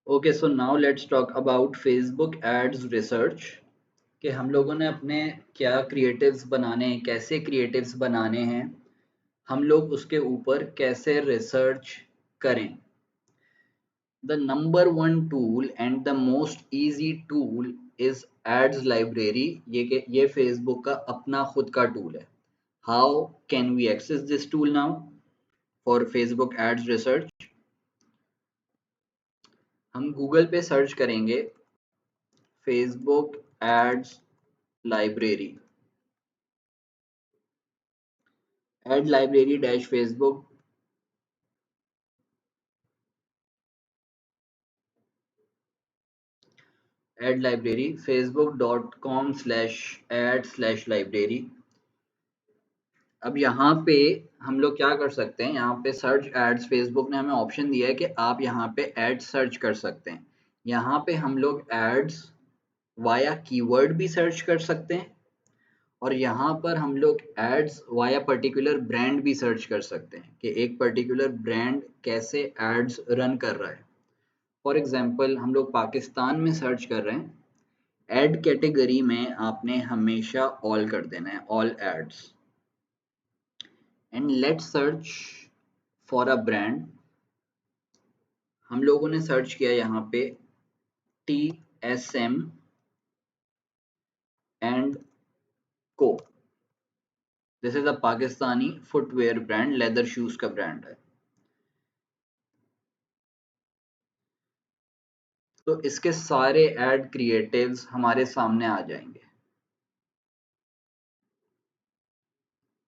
Okay, so now let's talk about Facebook ads research कि हम लोगों ने अपने क्या क्रिएटिव्स बनाने हैं, कैसे क्रिएटिव्स बनाने हैं, हम लोग उसके ऊपर कैसे रिसर्च करें। The number one tool and the most easy tool is ads library. ये फेसबुक का अपना खुद का टूल है। How can we access this tool now for Facebook ads research? हम गूगल पे सर्च करेंगे Facebook ads library, ad library dash Facebook, ad library facebook.com/ad/library। अब यहाँ पे हम लोग क्या कर सकते हैं, यहाँ पे सर्च एड्स, फेसबुक ने हमें ऑप्शन दिया है कि आप यहाँ पे एड्स सर्च कर सकते हैं। यहाँ पे हम लोग एड्स वाया कीवर्ड भी सर्च कर सकते हैं और यहाँ पर हम लोग एड्स वाया पर्टिकुलर ब्रांड भी सर्च कर सकते हैं कि एक पर्टिकुलर ब्रांड कैसे एड्स रन कर रहा है। फॉर एग्जांपल हम लोग पाकिस्तान में सर्च कर रहे हैं, एड कैटेगरी में आपने हमेशा ऑल कर देना है, all ads, and let's search for a brand. हम लोगों ने सर्च किया यहाँ पे TSM and co. This is a Pakistani footwear brand, leather shoes का ब्रांड है। तो इसके सारे एड क्रिएटिव्स हमारे सामने आ जाएंगे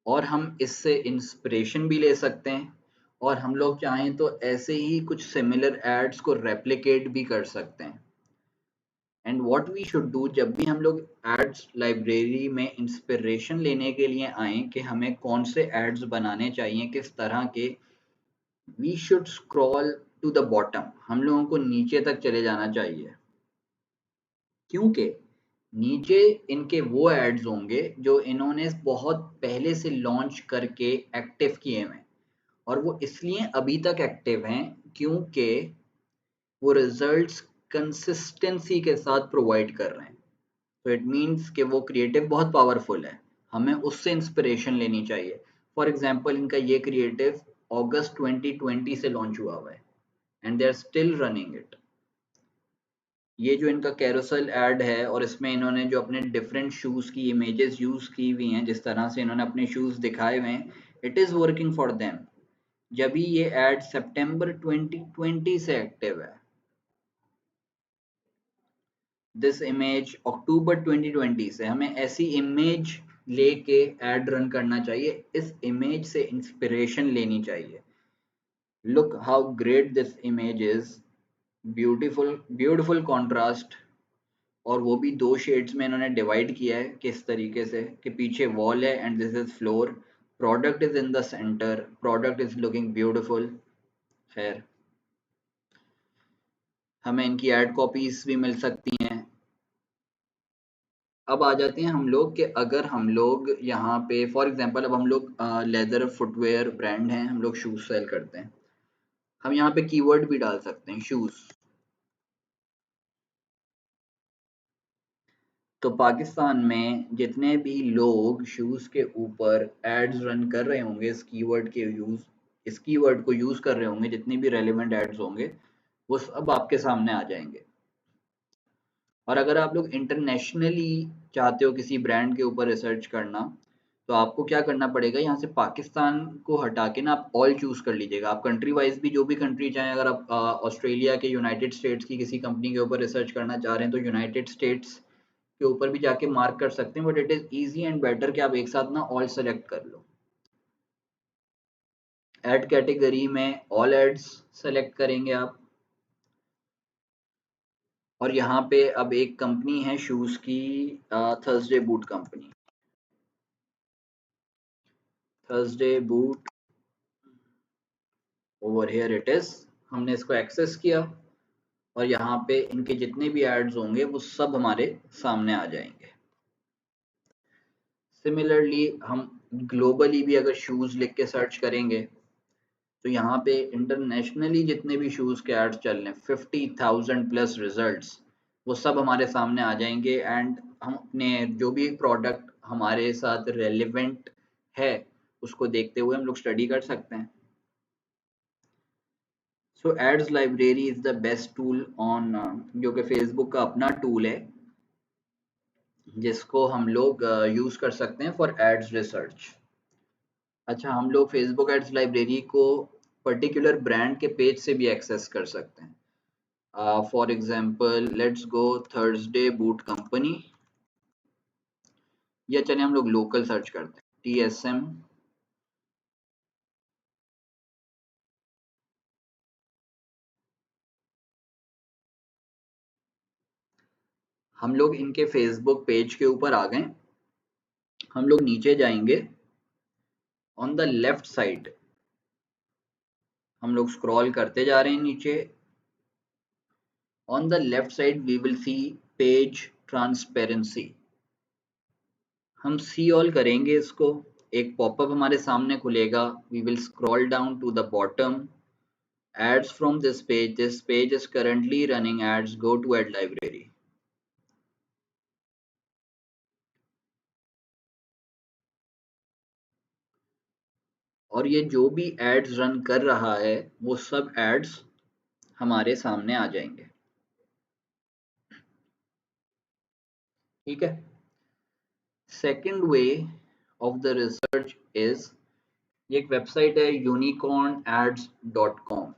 और हम इससे इंस्पिरेशन भी ले सकते हैं और हम लोग चाहें तो ऐसे ही कुछ सिमिलर एड्स को रेप्लिकेट भी कर सकते हैं। And what we should do, जब भी हम लोग एड्स लाइब्रेरी में इंस्पिरेशन लेने के लिए आए कि हमें कौन से एड्स बनाने चाहिए, किस तरह के, we should scroll to the bottom. हम लोगों को नीचे तक चले जाना चाहिए क्योंकि नीचे इनके वो एड्स होंगे जो इन्होंने बहुत पहले से लॉन्च करके एक्टिव किए हुए हैं और वो इसलिए अभी तक एक्टिव हैं क्योंकि वो रिजल्ट्स कंसिस्टेंसी के साथ प्रोवाइड कर रहे हैं। तो इट मीन्स कि वो क्रिएटिव बहुत पावरफुल है, हमें उससे इंस्पिरेशन लेनी चाहिए। फॉर एग्जांपल इनका ये क्रिएटिव अगस्त 2020 से लॉन्च हुआ हुआ है and they are still running it. ये जो इनका कैरोसेल ऐड है और इसमें इन्होंने जो अपने डिफरेंट शूज़ की इमेजेस यूज़ की हुई हैं, जिस तरह से इन्होंने अपने शूज़ दिखाए हुए हैं, it is working for them. जब भी ये ऐड सितंबर 2020 से एक्टिव है, दिस इमेज अक्टूबर 2020 से, हमें ऐसी इमेज लेके ऐड रन करना चाहिए, इस इमेज से इंस्पिरेशन लेनी चाहिए। Look how great this image is, beautiful beautiful contrast, और वो भी दो शेड्स में इन्होंने डिवाइड किया है किस तरीके से कि पीछे वॉल है and this is floor, product is in the centre, product is looking beautiful. खैर, हमें इनकी एड कॉपीज भी मिल सकती हैं। अब आ जाते हैं हम लोग कि अगर हम लोग यहाँ पे फॉर एग्जांपल, अब हम लोग लेदर फुटवेयर ब्रांड हैं, हम लोग शूज़ सेल करते हैं, हम यहाँ पे कीवर्ड भी डाल सकते हैं शूज़। तो पाकिस्तान में जितने भी लोग शूज़ के ऊपर एड्स रन कर रहे होंगे, इस कीवर्ड को यूज़ कर रहे होंगे, जितने भी रेलेवेंट एड्स होंगे वो सब आपके सामने आ जाएंगे। और अगर आप लोग इंटरनेशनली चाहते हो किसी ब्रांड के ऊपर रिसर्च करना, तो आपको क्या करना पड़ेगा, यहाँ से पाकिस्तान को हटा के ना आप ऑल चूज़ कर लीजिएगा। आप कंट्री वाइज भी जो भी कंट्री चाहें, अगर आप ऑस्ट्रेलिया के, यूनाइटेड स्टेट्स की किसी कंपनी के ऊपर रिसर्च करना चाह रहे हैं तो यूनाइटेड स्टेट्स के ऊपर भी जाके मार्क कर सकते हैं, but it is easy and better कि आप एक साथ ना ऑल सेलेक्ट कर लो। ऐड कैटेगरी में ऑल एड्स सेलेक्ट करेंगे आप, और यहाँ पे अब एक कंपनी है शूज़ की, Thursday boot company, Thursday boot, over here it is. हमने इसको एक्सेस किया और यहाँ पे इनके जितने भी एड्स होंगे वो सब हमारे सामने आ जाएंगे। सिमिलरली हम ग्लोबली भी अगर शूज़ लिख के सर्च करेंगे तो यहाँ पे इंटरनेशनली जितने भी शूज़ के एड्स चल रहे हैं 50,000 प्लस रिजल्ट्स, वो सब हमारे सामने आ जाएंगे एंड हम अपने जो भी प्रोडक्ट हमारे साथ रेलिवेंट है उसको देखते हुए हम लोग स्टडी कर सकते हैं। So ads library is the best tool on, जो कि फेसबुक का अपना टूल है जिसको हम लोग यूज़ कर सकते हैं फॉर एड्स रिसर्च। अच्छा, हम लोग फेसबुक एड्स लाइब्रेरी को पर्टिकुलर ब्रांड के पेज से भी एक्सेस कर सकते हैं। For example let's go Thursday boot company, या चलिए हम लोग लोकल सर्च करते हैं TSM। हम लोग इनके फेसबुक पेज के ऊपर आ गए। हम लोग नीचे जाएंगे, ऑन द लेफ्ट साइड हम लोग स्क्रॉल करते जा रहे हैं नीचे। On the left side we will see page transparency. हम सी ऑल करेंगे इसको, एक पॉपअप हमारे सामने खुलेगा। We will scroll down to the bottom, ads from this page is currently running ads, go to ad library। और ये जो भी एड्स रन कर रहा है वो सब एड्स हमारे सामने आ जाएंगे। ठीक है। Second way of the research is, ये एक वेबसाइट है unicornads.com।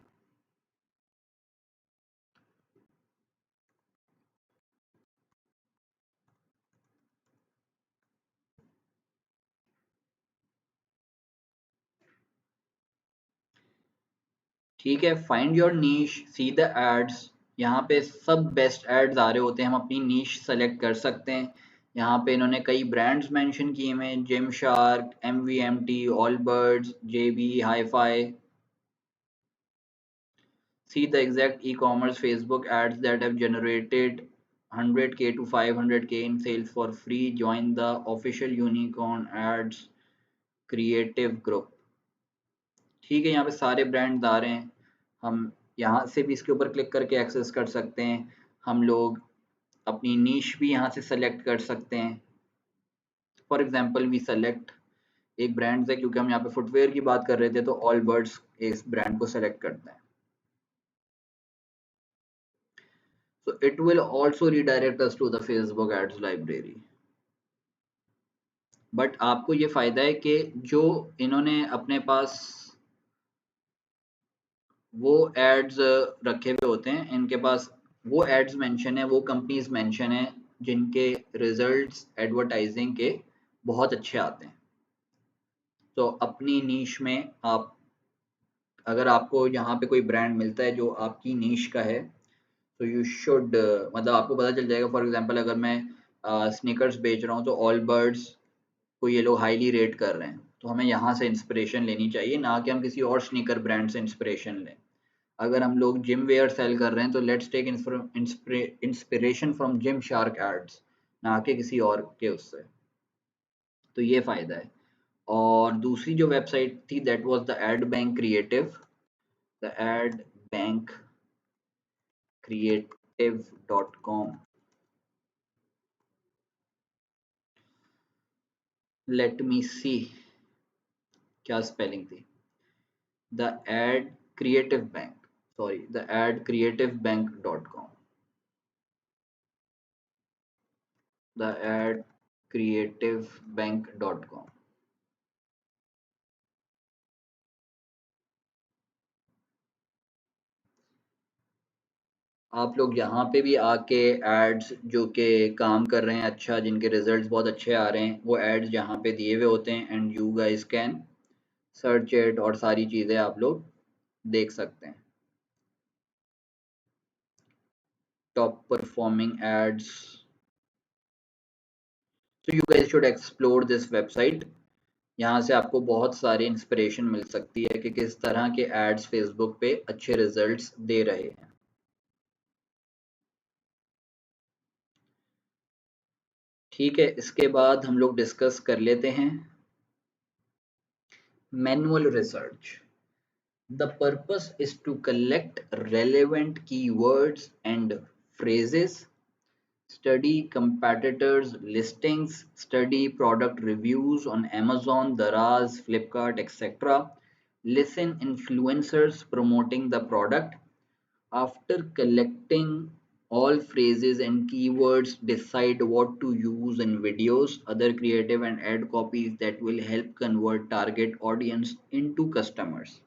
ठीक है, find your niche, see the ads. यहाँ पे सब बेस्ट एड्स आ रहे होते हैं, हम अपनी नीश सेलेक्ट कर सकते हैं। यहाँ पे इन्होंने कई ब्रांड्स मेंशन किए हुए हैं, gym shark, MVMT, ऑलबर्ड्स, JB Hi-Fi। See the exact e-commerce Facebook ads that have generated 100K to 500K in sales for free. Join the official Unicorn Ads creative group। ठीक है, यहाँ पे सारे ब्रांड्स आ रहे हैं। हम यहाँ से भी इसके ऊपर क्लिक करके एक्सेस कर सकते हैं। हम लोग अपनी नीश भी यहाँ से सेलेक्ट कर सकते हैं। फॉर एग्जांपल वी सेलेक्ट एक ब्रांड है, क्योंकि हम यहाँ पे फुटवेयर की बात कर रहे थे तो ऑल बर्ड्स इस ब्रांड को सेलेक्ट करते हैं। So it will also redirect us to the Facebook ads library। But आपको ये फायदा है कि जो इन्होंने अपने पास वो एड्स रखे हुए होते हैं, इनके पास वो एड्स मेंशन है, वो कंपनीज मेंशन है जिनके रिजल्ट्स एडवर्टाइजिंग के बहुत अच्छे आते हैं। तो अपनी नीश में आप, अगर आपको यहाँ पे कोई ब्रांड मिलता है जो आपकी नीश का है, तो यू शुड, मतलब आपको पता चल जाएगा। फॉर एग्जांपल अगर मैं स्नीकर्स बेच रहा हूँ तो ऑल बर्ड्स को ये लोग हाईली रेट कर रहे हैं, तो हमें यहाँ से इंस्पिरेशन लेनी चाहिए, ना कि हम किसी और स्नीकर ब्रांड से इंस्पिरेशन लें। अगर हम लोग जिम वेयर सेल कर रहे हैं तो let's take inspiration from Gymshark ads, ना कि किसी और के उससे। तो ये फ़ायदा है। और दूसरी जो वेबसाइट थी that was the ad bank creative, the ad bank creative.com। Let me see क्या स्पेलिंग थी। The ad creative bank, sorry, the ad creative bank. The ad creative bank. आप लोग यहाँ पे भी आके एड्स जो कि काम कर रहे हैं अच्छा, जिनके रिजल्ट्स बहुत अच्छे आ रहे हैं, वो एड्स यहाँ पे दिए हुए होते हैं and you guys can search it, और सारी चीज़ें आप लोग देख सकते हैं। टॉप परफॉर्मिंग एड्स, तो you guys should explore this website. यहाँ से आपको बहुत सारी इंस्पिरेशन मिल सकती है कि किस तरह के एड्स फेसबुक पे अच्छे रिजल्ट्स दे रहे हैं। ठीक है, इसके बाद हम लोग डिस्कस कर लेते हैं manual research. The purpose is to collect relevant keywords and phrases, study competitors' listings, study product reviews on Amazon, Daraz, Flipkart, etc. Listen influencers promoting the product. After collecting all phrases and keywords, decide what to use in videos, other creative and ad copies that will help convert target audience into customers.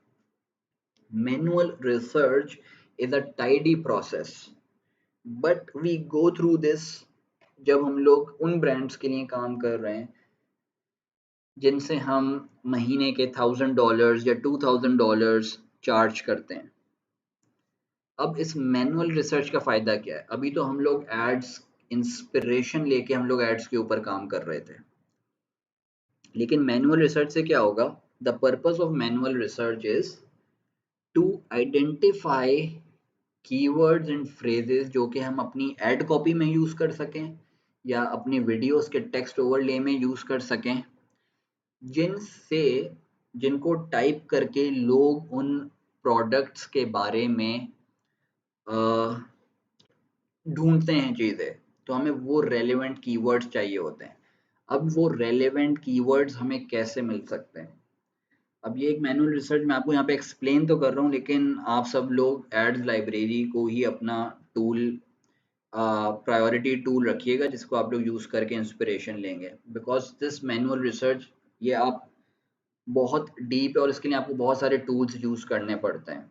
Manual research is a tidy process, but we go through this जब हम लोग उन brands के लिए काम कर रहे हैं जिनसे हम महीने के $1000 या $2000 चार्ज करते हैं। अब इस मैनुअल रिसर्च का फ़ायदा क्या है? अभी तो हम लोग एड्स इंस्पिरेशन लेके हम लोग एड्स के ऊपर काम कर रहे थे, लेकिन मैनुअल रिसर्च से क्या होगा? The purpose of manual research is to identify keywords and phrases जो कि हम अपनी एड कॉपी में यूज़ कर सकें या अपनी वीडियोस के टेक्स्ट ओवरले में यूज़ कर सकें, जिनसे जिनको टाइप करके लोग उन प्रोडक्ट्स के बारे में ढूंढते हैं चीज़ें, तो हमें वो रेलेवेंट कीवर्ड्स चाहिए होते हैं। अब वो रेलेवेंट कीवर्ड्स हमें कैसे मिल सकते हैं? अब ये एक मैनुअल रिसर्च मैं आपको यहाँ पे एक्सप्लेन तो कर रहा हूँ, लेकिन आप सब लोग एड्स लाइब्रेरी को ही अपना टूल प्रायोरिटी टूल रखिएगा जिसको आप लोग यूज़ करके इंस्पिरेशन लेंगे, बिकॉज दिस मैनुअल रिसर्च ये आप बहुत डीप है और इसके लिए आपको बहुत सारे टूल्स यूज़ करने पड़ते हैं।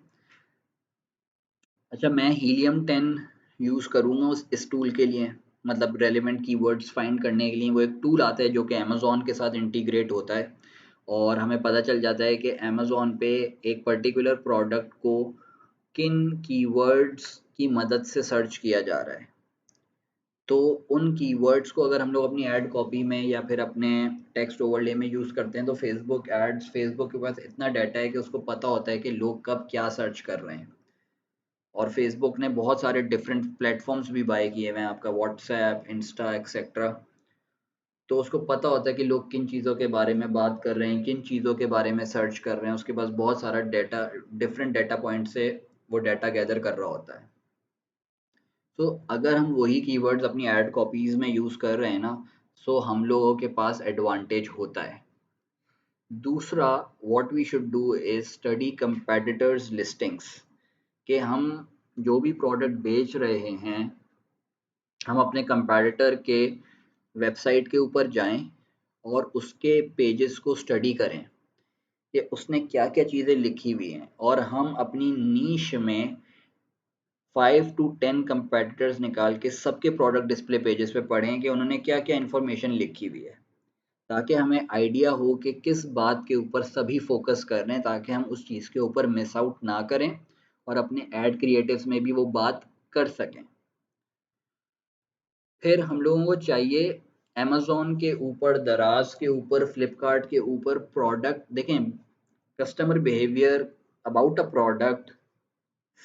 अच्छा, मैं हीलियम 10 यूज़ करूँगा इस टूल के लिए, मतलब रेलेवेंट कीवर्ड्स फाइंड करने के लिए। वो एक टूल आता है जो कि अमेज़ॉन के साथ इंटीग्रेट होता है और हमें पता चल जाता है कि अमेज़ॉन पे एक पर्टिकुलर प्रोडक्ट को किन कीवर्ड्स की मदद से सर्च किया जा रहा है। तो उन कीवर्ड्स को अगर हम लोग अपनी ऐड कॉपी में या फिर अपने टेक्स्ट ओवरले में यूज़ करते हैं तो फेसबुक के पास इतना डाटा है कि उसको पता होता है कि लोग कब क्या सर्च कर रहे हैं। और फेसबुक ने बहुत सारे डिफरेंट प्लेटफॉर्म्स भी बाय किए हुए हैं, आपका व्हाट्सएप, इंस्टा एक्सेट्रा। तो उसको पता होता है कि लोग किन चीज़ों के बारे में बात कर रहे हैं, किन चीज़ों के बारे में सर्च कर रहे हैं। उसके पास बहुत सारा डेटा, डिफरेंट डेटा पॉइंट से वो डेटा गैदर कर रहा होता है। तो अगर हम वही कीवर्ड्स अपनी ऐड कॉपीज़ में यूज़ कर रहे हैं ना, सो हम लोगों के पास एडवांटेज होता है। दूसरा, what we should do is study competitors listings, कि हम जो भी प्रोडक्ट बेच रहे हैं हम अपने कंपैरेटर के वेबसाइट के ऊपर जाएं और उसके पेजेस को स्टडी करें कि उसने क्या क्या चीज़ें लिखी हुई हैं, और हम अपनी नीश में 5 to 10 कंपैटिटर्स निकाल के सबके प्रोडक्ट डिस्प्ले पेजेस पे पढ़ें कि उन्होंने क्या क्या इन्फॉर्मेशन लिखी हुई है, ताकि हमें आइडिया हो कि किस बात के ऊपर सभी फोकस कर रहे हैं, ताकि हम उस चीज़ के ऊपर मिस आउट ना करें और अपने एड क्रिएटिव्स में भी वो बात कर सकें। फिर हम लोगों को चाहिए अमेज़न के ऊपर, दराज के ऊपर, फ्लिपकार्ट के ऊपर प्रोडक्ट देखें। Customer behaviour about a product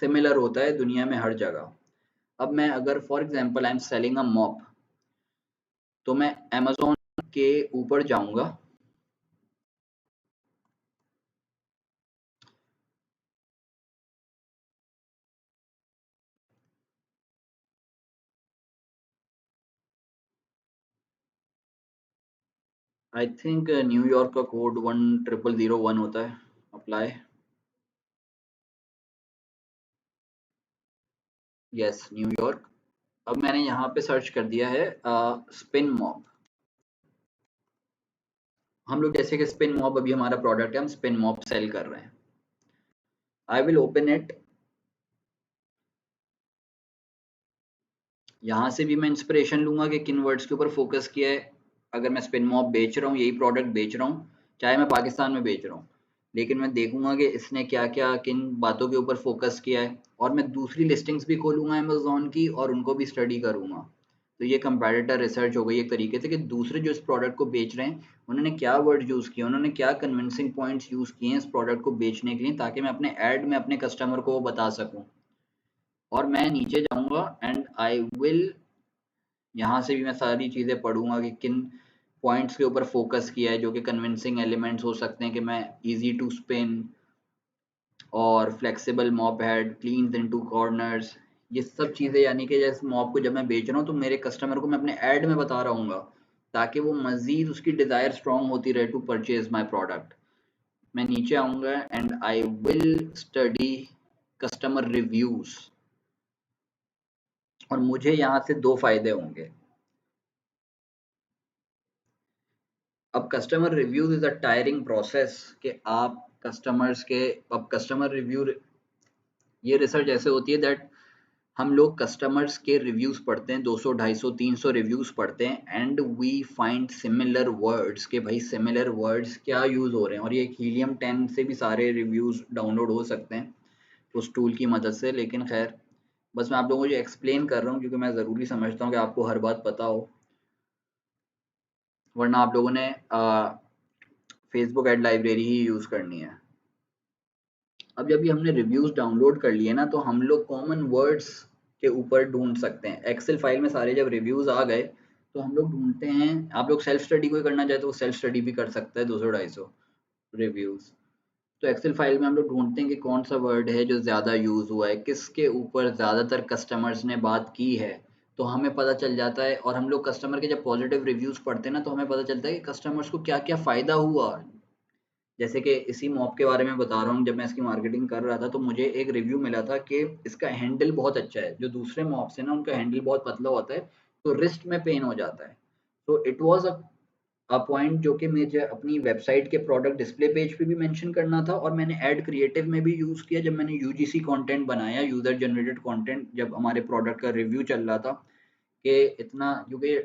similar होता है दुनिया में हर जगह। अब मैं अगर for example I am selling a mop, तो मैं अमेज़न के ऊपर जाऊंगा, आई थिंक न्यूयॉर्क का कोड 10001 होता है, अप्लाई। Yes, New York. अब मैंने यहाँ पे सर्च कर दिया है स्पिन मॉप। हम लोग जैसे कि स्पिन मॉप अभी हमारा प्रोडक्ट है, हम स्पिन मॉप सेल कर रहे हैं। I will open it. यहाँ से भी मैं इंस्पिरेशन लूंगा कि किन वर्ड्स के ऊपर फोकस किया है। अगर मैं स्पिन मॉप बेच रहा हूँ, यही प्रोडक्ट बेच रहा हूँ, चाहे मैं पाकिस्तान में बेच रहा हूँ, लेकिन मैं देखूंगा कि इसने क्या क्या किन बातों के ऊपर फोकस किया है, और मैं दूसरी लिस्टिंग्स भी खोलूंगा अमेज़न की और उनको भी स्टडी करूंगा। तो ये कंपैरेटर रिसर्च हो गई एक तरीके से कि दूसरे जो इस प्रोडक्ट को बेच रहे हैं उन्होंने क्या वर्ड यूज़ किए, उन्होंने क्या कन्विंसिंग पॉइंट्स यूज़ किए हैं इस प्रोडक्ट को बेचने के लिए, ताकि मैं अपने ऐड में अपने कस्टमर को वो बता सकूँ। और मैं नीचे जाऊँगा एंड आई विल, यहाँ से भी मैं सारी चीज़ें पढ़ूंगा कि किन पॉइंट्स के ऊपर फोकस किया है, जो कि कन्विंसिंग एलिमेंट्स हो सकते हैं कि मैं इजी टू स्पिन, और flexible mop head, cleans into corners, ये सब चीज़ें, यानी कि जैसे मॉप को जब मैं बेच रहा हूँ तो मेरे कस्टमर को मैं अपने ऐड में बता रहा हूँ ताकि वो मज़ीद उसकी डिज़ायर स्ट्रॉन्ग होती रहे टू परचेज माई प्रोडक्ट। मैं नीचे आऊँगा and I will study customer reviews, और मुझे यहाँ से 2 फ़ायदे होंगे। अब customer reviews is a tiring process कि आप कस्टमर्स के, अब कस्टमर रिव्यू, ये रिसर्च ऐसे होती है दैट हम लोग कस्टमर्स के रिव्यूज़ पढ़ते हैं, 200, 250, 300 रिव्यूज़ पढ़ते हैं and we find similar words के भाई सिमिलर वर्ड्स क्या यूज़ हो रहे हैं। और ये हीलियम 10 से भी सारे रिव्यूज़ डाउनलोड हो सकते हैं उस टूल की मदद से, लेकिन खैर बस मैं आप लोगों को ये एक्सप्लेन कर रहा हूँ क्योंकि मैं ज़रूरी समझता हूँ कि आपको हर बात पता हो, वरना आप लोगों ने फेसबुक एड लाइब्रेरी ही यूज़ करनी है। अब जब भी हमने रिव्यूज़ डाउनलोड कर लिए ना, तो हम लोग कॉमन वर्ड्स के ऊपर ढूंढ सकते हैं। एक्सेल फाइल में सारे जब रिव्यूज़ आ गए तो हम लोग ढूंढते हैं, आप लोग सेल्फ स्टडी कोई करना चाहे तो वो सेल्फ स्टडी भी कर सकता है, 200 250 रिव्यूज़। तो एक्सेल फाइल में हम लोग ढूंढते हैं कि कौन सा वर्ड है जो ज़्यादा यूज़ हुआ है, किसके ऊपर ज़्यादातर कस्टमर्स ने बात की है, तो हमें पता चल जाता है। और हम लोग कस्टमर के जब पॉजिटिव रिव्यूज़ पढ़ते हैं ना, तो हमें पता चलता है कि कस्टमर्स को क्या क्या फ़ायदा हुआ। जैसे कि इसी मॉप के बारे में बता रहा हूँ, जब मैं इसकी मार्केटिंग कर रहा था तो मुझे एक रिव्यू मिला था कि इसका हैंडल बहुत अच्छा है। जो दूसरे मॉप से ना उनका हैंडल बहुत पतला होता है तो रिस्ट में पेन हो जाता है। तो इट वाज अ पॉइंट जो कि मुझे अपनी वेबसाइट के प्रोडक्ट डिस्प्ले पेज पे भी मेंशन करना था, और मैंने ऐड क्रिएटिव में भी यूज़ किया जब मैंने यूजीसी कंटेंट बनाया, यूजर जनरेटेड कंटेंट, जब हमारे प्रोडक्ट का रिव्यू चल रहा था कि इतना, क्योंकि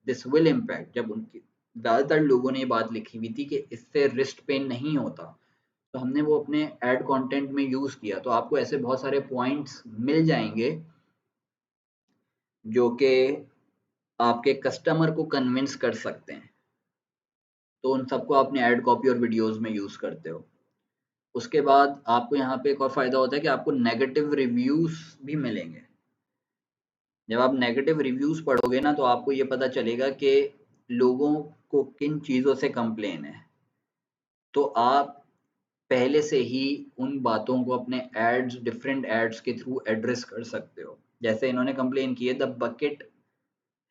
दिस विल इम्पैक्ट, जब उनकी ज़्यादातर लोगों ने ये बात लिखी हुई थी कि इससे रिस्ट पेन नहीं होता, तो हमने वो अपने ऐड कंटेंट में यूज़ किया। तो आपको ऐसे बहुत सारे पॉइंट्स मिल जाएंगे जो कि आपके कस्टमर को कन्विंस कर सकते हैं, तो उन सबको आपने ऐड कॉपी और वीडियोस में यूज़ करते हो। उसके बाद आपको यहाँ पे एक और फ़ायदा होता है कि आपको नेगेटिव रिव्यूज़ भी मिलेंगे। जब आप नेगेटिव रिव्यूज़ पढ़ोगे ना, तो आपको ये पता चलेगा कि लोगों को किन चीज़ों से कंप्लेन है, तो आप पहले से ही उन बातों को अपने एड्स, डिफरेंट एड्स के थ्रू एड्रेस कर सकते हो। जैसे इन्होंने कंप्लेन की है, the bucket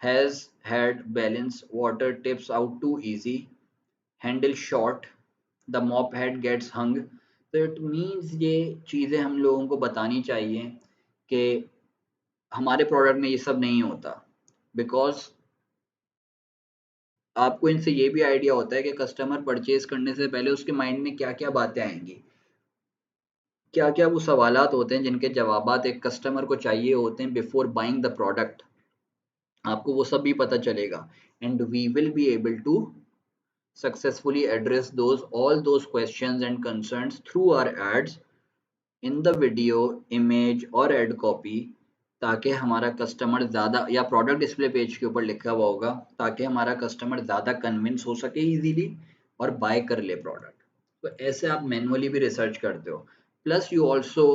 has had balance water tips out too easy, handle short, the mop head gets hung. तो इट मीन्स ये चीज़ें हम लोगों को बतानी चाहिए कि हमारे प्रोडक्ट में ये सब नहीं होता, बिकॉज आपको इनसे ये भी आइडिया होता है कि कस्टमर परचेज करने से पहले उसके माइंड में क्या क्या बातें आएंगी, क्या क्या वो सवालात होते हैं जिनके जवाबात एक कस्टमर को चाहिए होते हैं बिफोर बाइंग द प्रोडक्ट। आपको वो सब भी पता चलेगा and we will be able to successfully address all those questions and concerns through our ads in the video, image और ad copy, ताकि हमारा कस्टमर ज़्यादा, या प्रोडक्ट डिस्प्ले पेज के ऊपर लिखा हुआ होगा, ताकि हमारा कस्टमर ज़्यादा कन्विंस हो सके इजीली और बाय कर ले प्रोडक्ट। तो ऐसे आप मैनुअली भी रिसर्च करते हो। Plus you also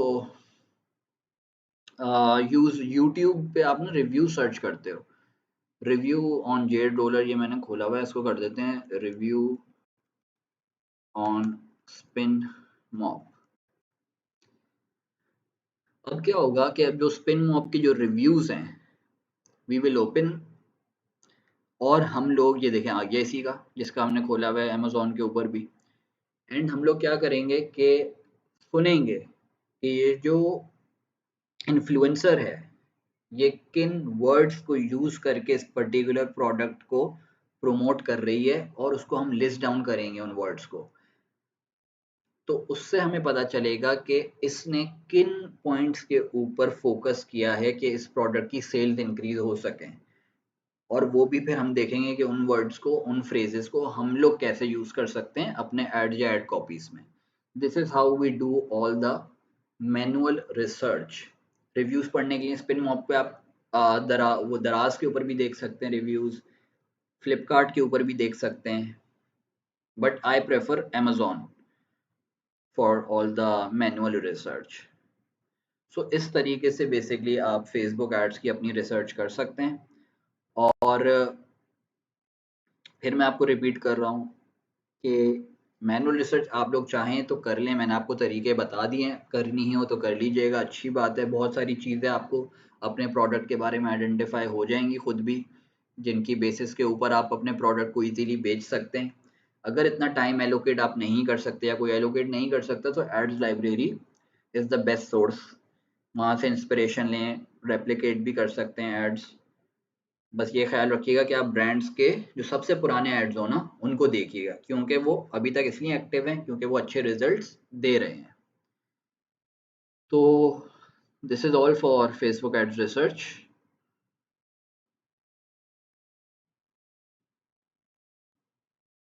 use YouTube पे आप ना रिव्यू सर्च करते हो। रिव्यू ऑन जेड रोलर, ये मैंने खोला हुआ है, इसको कर देते हैं रिव्यू ऑन स्पिन मॉप। अब क्या होगा कि अब जो स्पिन मॉप के जो रिव्यूज हैं, वी विल ओपन, और हम लोग ये देखें आ गया इसी का, जिसका हमने खोला हुआ है अमेजोन के ऊपर भी। एंड हम लोग क्या करेंगे कि सुनेंगे कि ये जो इन्फ्लुएंसर है ये किन वर्ड्स को यूज करके इस पर्टिकुलर प्रोडक्ट को प्रमोट कर रही है, और उसको हम लिस्ट डाउन करेंगे उन वर्ड्स को। तो उससे हमें पता चलेगा कि इसने किन पॉइंट्स के ऊपर फोकस किया है कि इस प्रोडक्ट की सेल्स इंक्रीज हो सकें, और वो भी फिर हम देखेंगे कि उन वर्ड्स को, उन फ्रेजेस को हम लोग कैसे यूज कर सकते हैं अपने एड या एड कॉपीज में। This is how we do all the manual research. Reviews पढ़ने के लिए स्पिन मॉप पे आप वो दराज के ऊपर भी देख सकते हैं रिव्यूज, फ्लिपकार्ट के ऊपर भी देख सकते हैं, but I prefer Amazon for all the manual research. So इस तरीके से बेसिकली आप फेसबुक एड्स की अपनी रिसर्च कर सकते हैं। और फिर मैं आपको रिपीट कर रहा हूँ कि मैनुअल रिसर्च आप लोग चाहें तो कर लें, मैंने आपको तरीके बता दिए हैं, करनी ही हो तो कर लीजिएगा, अच्छी बात है। बहुत सारी चीज़ें आपको अपने प्रोडक्ट के बारे में आइडेंटिफाई हो जाएंगी खुद भी, जिनकी बेसिस के ऊपर आप अपने प्रोडक्ट को इजीली बेच सकते हैं। अगर इतना टाइम एलोकेट आप नहीं कर सकते या कोई एलोकेट नहीं कर सकता तो ads library is the best source. वहाँ से इंस्पिरेशन लें, रेप्लिकेट भी कर सकते हैं एड्स। बस ये ख्याल रखिएगा कि आप ब्रांड्स के जो सबसे पुराने एड्स हो ना उनको देखिएगा, क्योंकि वो अभी तक इसलिए एक्टिव हैं क्योंकि वो अच्छे रिजल्ट्स दे रहे हैं। तो this is all for Facebook ads research.